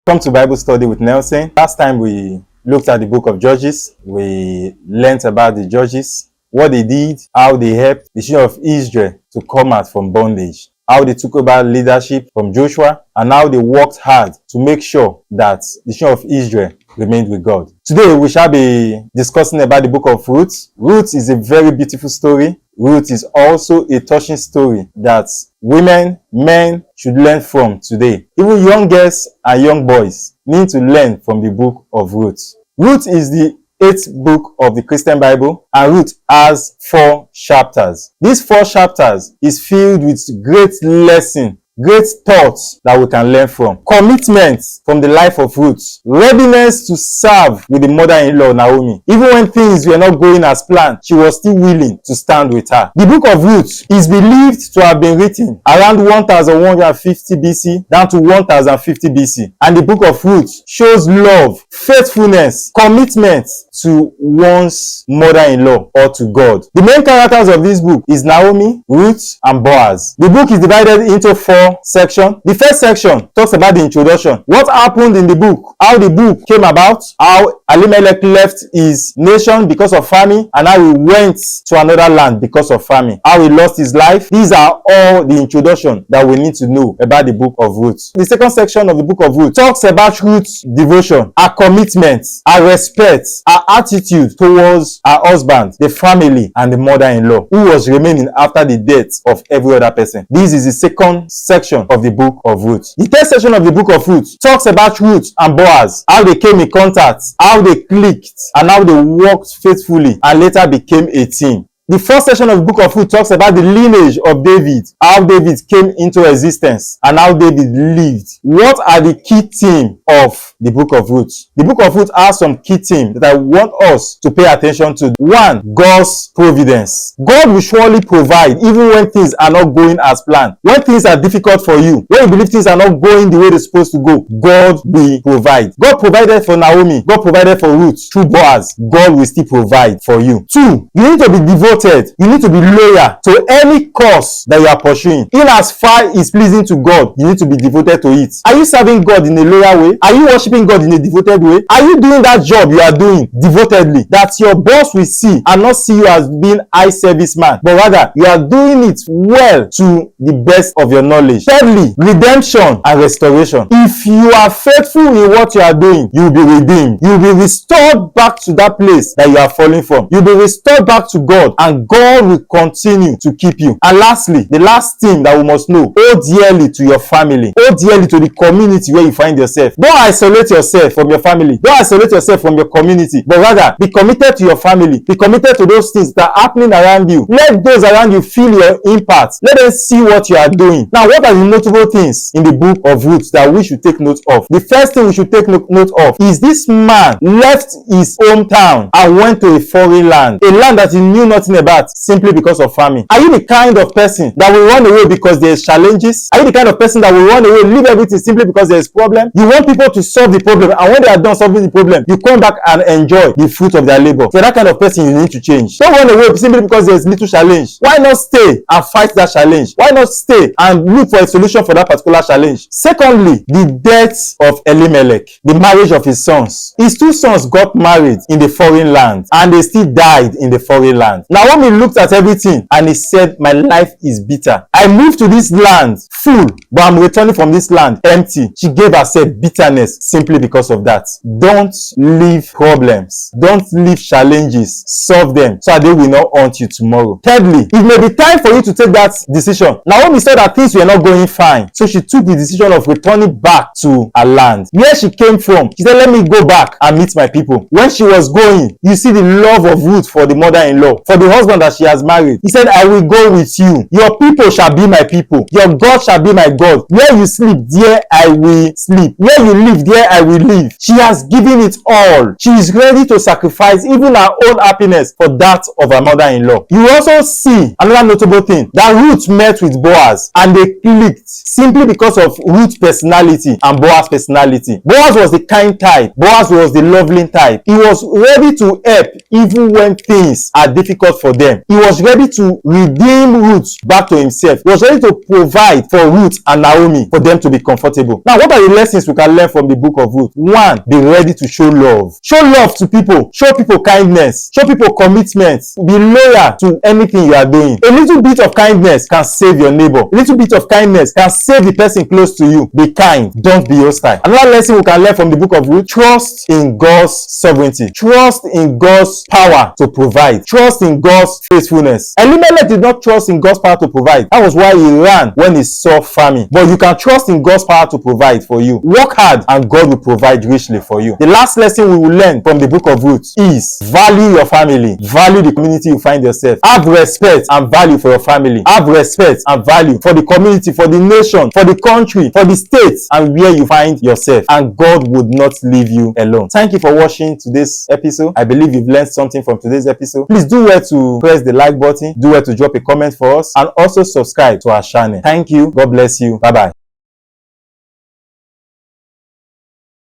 Come to Bible study with Nelson. Last time we looked at the book of Judges. We learned about the judges, what they did, how they helped the children of Israel to come out from bondage, how they took over leadership from Joshua, and how they worked hard to make sure that the children of Israel remained with God. Today we shall be discussing about the book of Ruth. Ruth is a very beautiful story. Ruth is also a touching story that women, men should learn from today. Even young girls and young boys need to learn from the book of Ruth. Ruth is the 8th book of the Christian Bible, and Ruth has 4 chapters. These 4 chapters is filled with great lesson, great thoughts that we can learn from. Commitment from the life of Ruth. Readiness to serve with the mother-in-law Naomi. Even when things were not going as planned, she was still willing to stand with her. The book of Ruth is believed to have been written around 1150 BC down to 1050 BC. And the book of Ruth shows love, faithfulness, commitment to one's mother-in-law or to God. The main characters of this book is Naomi, Ruth, and Boaz. The book is divided into 4 sections. The first section talks about the introduction. What happened in the book, how the book came about, how Elimelech left his nation because of famine, and how he went to another land because of famine, how he lost his life. These are all the introduction that we need to know about the book of Ruth. The second section of the book of Ruth talks about Ruth's devotion, her commitment, her respect, her attitude towards her husband, the family, and the mother-in-law, who was remaining after the death of every other person. This is the second section of the book of Ruth. The third section of the book of Ruth talks about Ruth and Boaz, how they came in contact, how they clicked, and how they worked faithfully and later became a team. The first section of the book of Ruth talks about the lineage of David, how David came into existence, and how David lived. What are the key themes of the book of Ruth? The book of Ruth has some key themes that I want us to pay attention to. 1, God's providence. God will surely provide even when things are not going as planned. When things are difficult for you, when you believe things are not going the way they're supposed to go, God will provide. God provided for Naomi. God provided for Ruth through Boaz. God will still provide for you. 2, you need to be devoted. You need to be loyal to any cause that you are pursuing. In as far is pleasing to God, you need to be devoted to it. Are you serving God in a loyal way? Are you worshiping God in a devoted way? Are you doing that job you are doing devotedly, that your boss will see and not see you as being high service man, but rather you are doing it well to the best of your knowledge? Thirdly, redemption and restoration. If you are faithful in what you are doing, you will be redeemed. You will be restored back to that place that you are falling from. You will be restored back to God, and God will continue to keep you. And lastly, the last thing that we must know: hold dearly to your family. Hold dearly to the community where you find yourself. Don't isolate yourself from your family. Don't isolate yourself from your community, but rather be committed to your family. Be committed to those things that are happening around you. Let those around you feel your impact. Let them see what you are doing. Now, what are the notable things in the book of Ruth that we should take note of? The first thing we should take note of is this man left his hometown and went to a foreign land, a land that he knew nothing about, simply because of famine. Are you the kind of person that will run away because there's challenges? Are you the kind of person that will run away, leave everything simply because there's problem? You want people to solve the problem, and when they are done solving the problem, you come back and enjoy the fruit of their labor. For that kind of person, you need to change. Don't run away simply because there's little challenge. Why not stay and fight that challenge? Why not stay and look for a solution for that particular challenge? Secondly, the death of Elimelech, the marriage of his sons. His 2 sons got married in the foreign land, and they still died in the foreign land. Naomi looked at everything and he said, my life is bitter. I moved to this land full, but I'm returning from this land empty. She gave herself bitterness simply because of that. Don't leave problems. Don't leave challenges. Solve them so that they will not haunt you tomorrow. Thirdly, it may be time for you to take that decision. Naomi said that things were not going fine, so she took the decision of returning back to her land. Where she came from, she said, let me go back and meet my people. When she was going, you see the love of Ruth for the mother-in-law, for the husband that she has married. He said, I will go with you. Your people shall be my people. Your God shall be my God. Where you sleep, there I will sleep. Where you live, there I will live. She has given it all. She is ready to sacrifice even her own happiness for that of her mother-in-law. You also see another notable thing, that Ruth met with Boaz and they clicked simply because of Ruth's personality and Boaz's personality. Boaz was the kind type. Boaz was the loving type. He was ready to help even when things are difficult for them. He was ready to redeem Ruth back to himself. He was ready to provide for Ruth and Naomi for them to be comfortable. Now, what are the lessons we can learn from the book of Ruth? One, be ready to show love. Show love to people. Show people kindness. Show people commitment. Be loyal to anything you are doing. A little bit of kindness can save your neighbor. A little bit of kindness can save the person close to you. Be kind. Don't be hostile. Another lesson we can learn from the book of Ruth: trust in God's sovereignty. Trust in God's power to provide. Trust in God's faithfulness. Elimelech did not trust in God's power to provide. That was why he ran when he saw famine. But you can trust in God's power to provide for you. Work hard and God will provide richly for you. The last lesson we will learn from the book of Ruth is value your family. Value the community you find yourself. Have respect and value for your family. Have respect and value for the community, for the nation, for the country, for the state, and where you find yourself. And God would not leave you alone. Thank you for watching today's episode. I believe you've learned something from today's episode. Please do well to press the like button. Do well to drop a comment for us, and also subscribe to our channel. Thank you. God bless you. Bye bye.